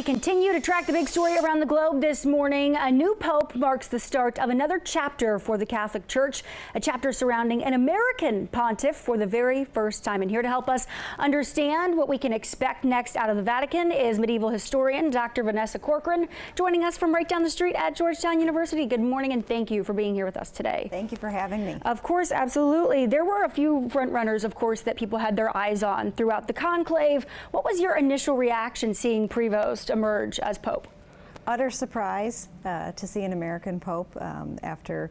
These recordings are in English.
continue to track the big story around the globe this morning. A new pope marks the start of another chapter for the Catholic Church, a chapter surrounding an American pontiff for the very first time. And here to help us understand what we can expect next out of the Vatican is medieval historian Dr. Vanessa Corcoran, joining us from right down the street at Georgetown University. Good morning, and thank you for being here with us today. Thank you for having me. Of course, absolutely. There were a few front runners, of course, that people had their eyes on throughout the conclave. What was your initial reaction seeing Prevost emerge as Pope? Utter surprise to see an American Pope after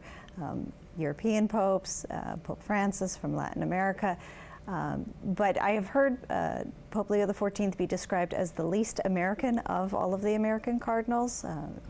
European popes, Pope Francis from Latin America. But I have heard Pope Leo XIV be described as the least American of all of the American cardinals.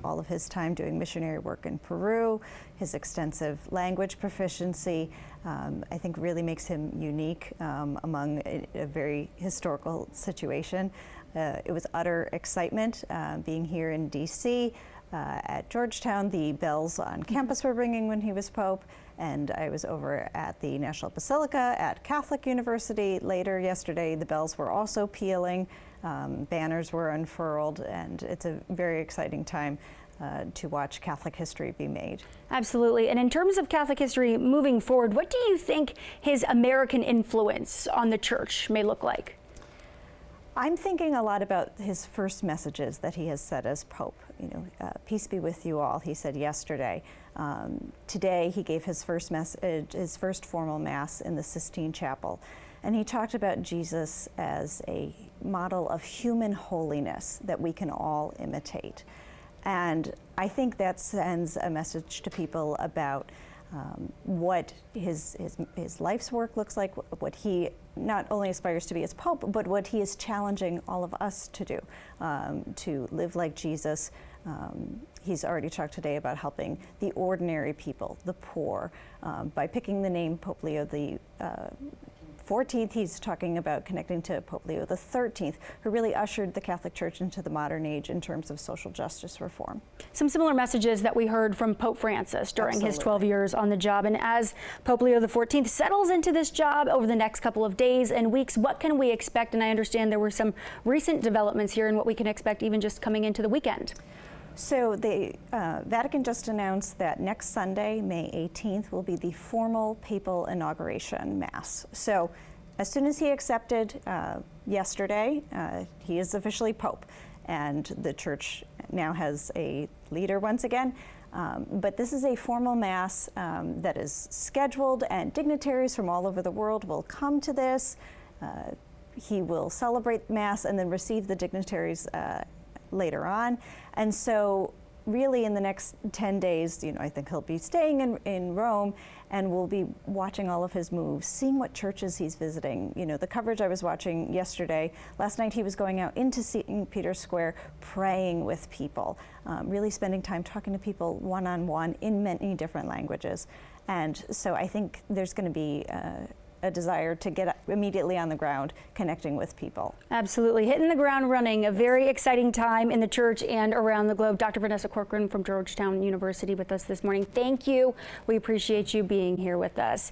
All of his time doing missionary work in Peru, his extensive language proficiency, I think really makes him unique among a very historical situation. It was utter excitement being here in D.C. At Georgetown. The bells on campus were ringing when he was Pope, and I was over at the National Basilica at Catholic University later yesterday. The bells were also pealing, banners were unfurled, and it's a very exciting time to watch Catholic history be made. Absolutely. And in terms of Catholic history moving forward, what do you think his American influence on the church may look like? I'm thinking a lot about his first messages that he has said as Pope. You know, peace be with you all, he said yesterday. Today he gave his first message, his first formal Mass in the Sistine Chapel. And he talked about Jesus as a model of human holiness that we can all imitate. And I think that sends a message to people about what his life's work looks like, what he not only aspires to be as Pope, but what he is challenging all of us to do, to live like Jesus. He's already talked today about helping the ordinary people, the poor, by picking the name Pope Leo XIV. He's talking about connecting to Pope Leo XIII, who really ushered the Catholic Church into the modern age in terms of social justice reform. Some similar messages that we heard from Pope Francis during his 12 years on the job. And as Pope Leo XIV settles into this job over the next couple of days and weeks, what can we expect? And I understand there were some recent developments here and what we can expect even just coming into the weekend. So the Vatican just announced that next Sunday, May 18th, will be the formal papal inauguration Mass. So as soon as he accepted yesterday, he is officially Pope, and the Church now has a leader once again. But this is a formal Mass that is scheduled, and dignitaries from all over the world will come to this. He will celebrate Mass and then receive the dignitaries later on. And so really in the next 10 days, you know, I think he'll be staying in Rome, and we'll be watching all of his moves, seeing what churches he's visiting. You know, the coverage I was watching yesterday, last night he was going out into St. Peter's Square, praying with people, really spending time talking to people one-on-one in many different languages. And so I think there's going to be a desire to get immediately on the ground, connecting with people. Absolutely. Hitting the ground running. A very exciting time in the church and around the globe. Dr. Vanessa Corcoran from Georgetown University with us this morning. Thank you. We appreciate you being here with us.